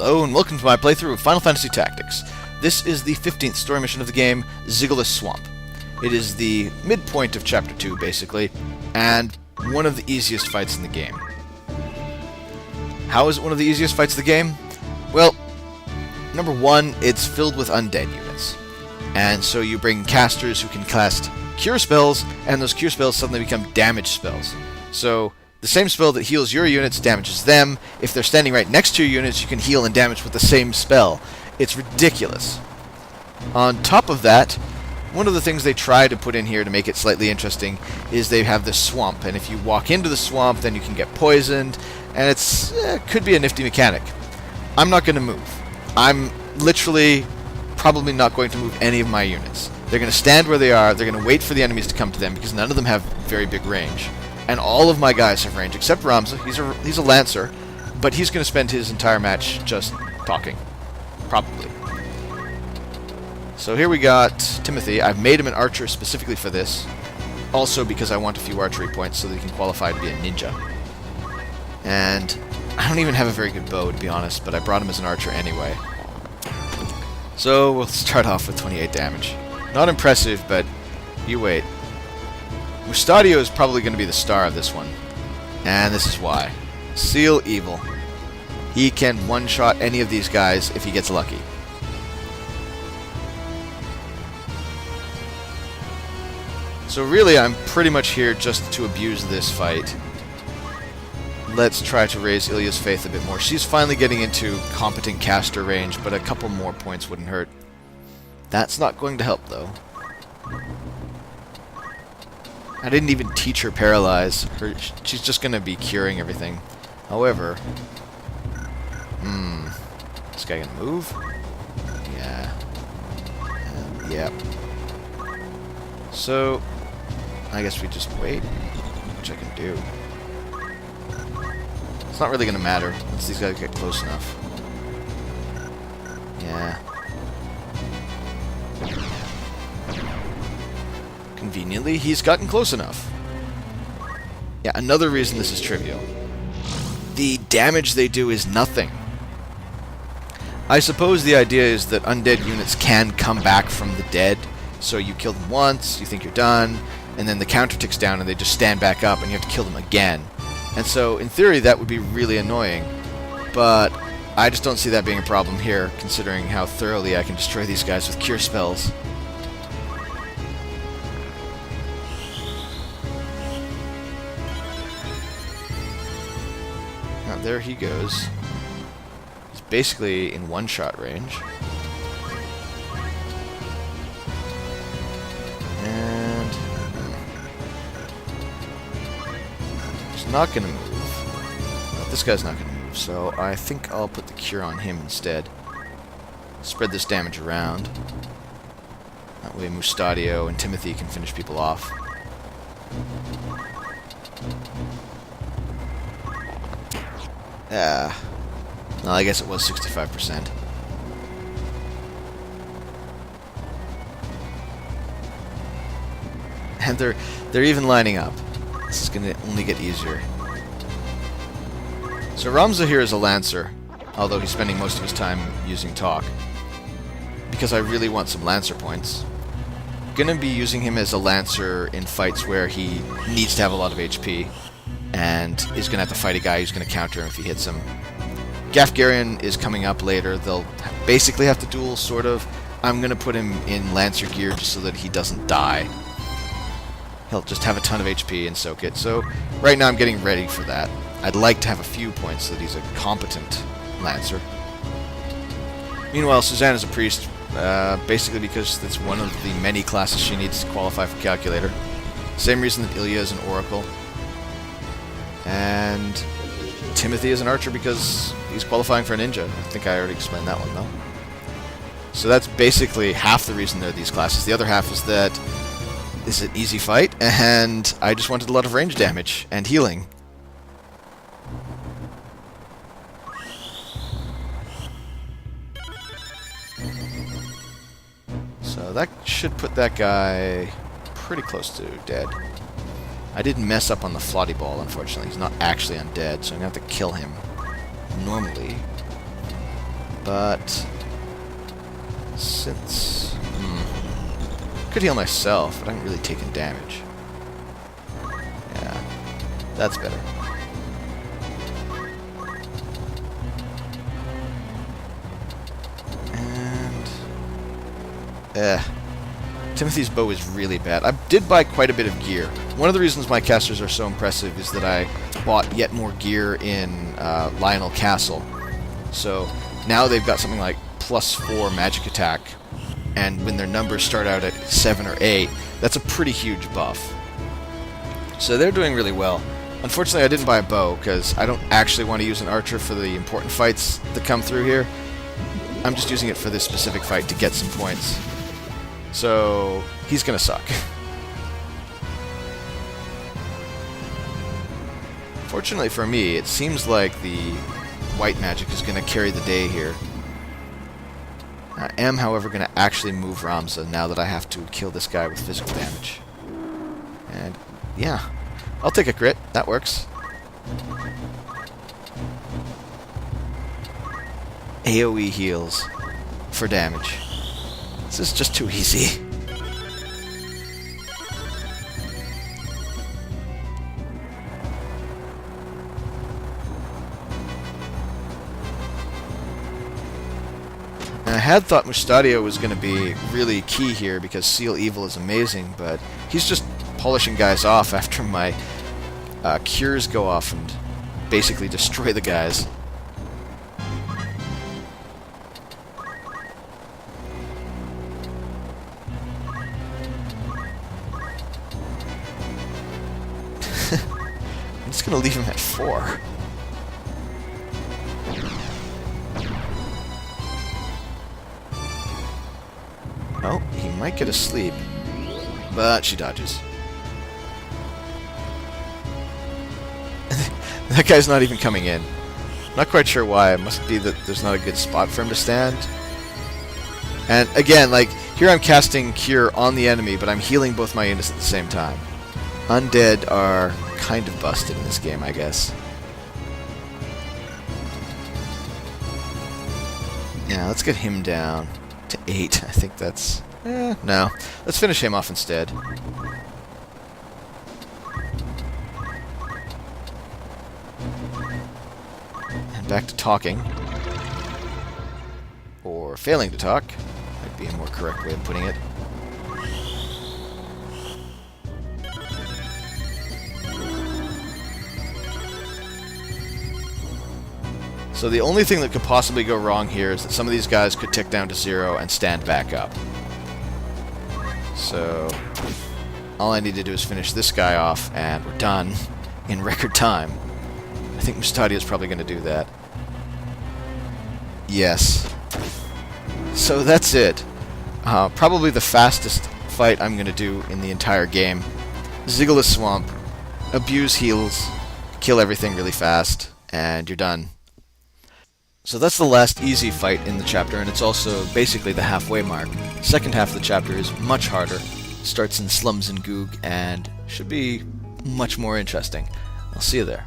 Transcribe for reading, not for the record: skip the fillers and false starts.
Hello and welcome to my playthrough of Final Fantasy Tactics. This is the 15th story mission of the game, Zigolis Swamp. It is the midpoint of Chapter 2, basically, and one of the easiest fights in the game. How is it one of the easiest fights of the game? Well, number one, it's filled with undead units. And so you bring casters who can cast cure spells, and those cure spells suddenly become damage spells. So the same spell that heals your units damages them. If they're standing right next to your units, you can heal and damage with the same spell. It's ridiculous. On top of that, one of the things they try to put in here to make it slightly interesting is they have this swamp, and if you walk into the swamp, then you can get poisoned, and it's could be a nifty mechanic. I'm not going to move. I'm literally probably not going to move any of my units. They're going to stand where they are, they're going to wait for the enemies to come to them, because none of them have very big range. And all of my guys have range, except Ramza. He's a Lancer, but he's going to spend his entire match just talking. Probably. So here we got Timothy. I've made him an archer specifically for this. Also because I want a few archery points so that he can qualify to be a ninja. And I don't even have a very good bow, to be honest, but I brought him as an archer anyway. So we'll start off with 28 damage. Not impressive, but you wait. Mustadio is probably going to be the star of this one. And this is why. Seal Evil. He can one-shot any of these guys if he gets lucky. So really, I'm pretty much here just to abuse this fight. Let's try to raise Ilya's faith a bit more. She's finally getting into competent caster range, but a couple more points wouldn't hurt. That's not going to help, though. I didn't even teach her Paralyze. She's just going to be curing everything. However... This guy gonna move? Yeah. Yep. So... I guess we just wait. Which I can do. It's not really going to matter once these guys get close enough. Yeah. Conveniently, he's gotten close enough. Yeah, another reason this is trivial. The damage they do is nothing. I suppose the idea is that undead units can come back from the dead, so you kill them once, you think you're done, and then the counter ticks down and they just stand back up and you have to kill them again. And so, in theory, that would be really annoying, but I just don't see that being a problem here, considering how thoroughly I can destroy these guys with cure spells. There he goes. He's basically in one-shot range. And... he's not going to move. No, this guy's not going to move, so I think I'll put the cure on him instead. Spread this damage around. That way Mustadio and Timothy can finish people off. Well, I guess it was 65%. And they're even lining up. This is going to only get easier. So Ramza here is a Lancer, although he's spending most of his time using talk. Because I really want some Lancer points. Gonna be using him as a Lancer in fights where he needs to have a lot of HP. And is going to have to fight a guy who's going to counter him if he hits him. Gafgarian is coming up later. They'll basically have to duel, sort of. I'm going to put him in Lancer gear just so that he doesn't die. He'll just have a ton of HP and soak it. So right now I'm getting ready for that. I'd like to have a few points so that he's a competent Lancer. Meanwhile, Suzanne is a priest, basically because that's one of the many classes she needs to qualify for Calculator. Same reason that Ilya is an Oracle. And Timothy is an archer because he's qualifying for a ninja. I think I already explained that one, though. So that's basically half the reason there are these classes. The other half is that this is an easy fight, and I just wanted a lot of range damage and healing. So that should put that guy pretty close to dead. I didn't mess up on the Flotty Ball, unfortunately. He's not actually undead, so I'm going to have to kill him normally. But since could heal myself, but I haven't really taken damage. Yeah, that's better. And Timothy's bow is really bad. I did buy quite a bit of gear. One of the reasons my casters are so impressive is that I bought yet more gear in Lionel Castle. So now they've got something like +4 magic attack, and when their numbers start out at 7 or 8, that's a pretty huge buff. So they're doing really well. Unfortunately, I didn't buy a bow because I don't actually want to use an archer for the important fights that come through here. I'm just using it for this specific fight to get some points. So he's gonna suck. Fortunately for me, it seems like the white magic is gonna carry the day here. I am, however, gonna actually move Ramza now that I have to kill this guy with physical damage. And yeah, I'll take a crit. That works. AoE heals for damage. This is just too easy. I had thought Mustadio was going to be really key here because Seal Evil is amazing, but he's just polishing guys off after my cures go off and basically destroy the guys. I'm just going to leave him at 4. Oh, he might get asleep, but she dodges. That guy's not even coming in. Not quite sure why. It must be that there's not a good spot for him to stand. And again, like, here I'm casting Cure on the enemy, but I'm healing both my units at the same time. Undead are kind of busted in this game, I guess. Yeah, let's get him down to 8. I think that's... no. Let's finish him off instead. And back to talking. Or failing to talk. Might be a more correct way of putting it. So the only thing that could possibly go wrong here is that some of these guys could tick down to 0 and stand back up. So all I need to do is finish this guy off and we're done in record time. I think Mustadia is probably going to do that. Yes. So that's it. Probably the fastest fight I'm going to do in the entire game. Zigolis Swamp. Abuse heals. Kill everything really fast. And you're done. So that's the last easy fight in the chapter, and it's also basically the halfway mark. Second half of the chapter is much harder. Starts in Slums and Goog, and should be much more interesting. I'll see you there.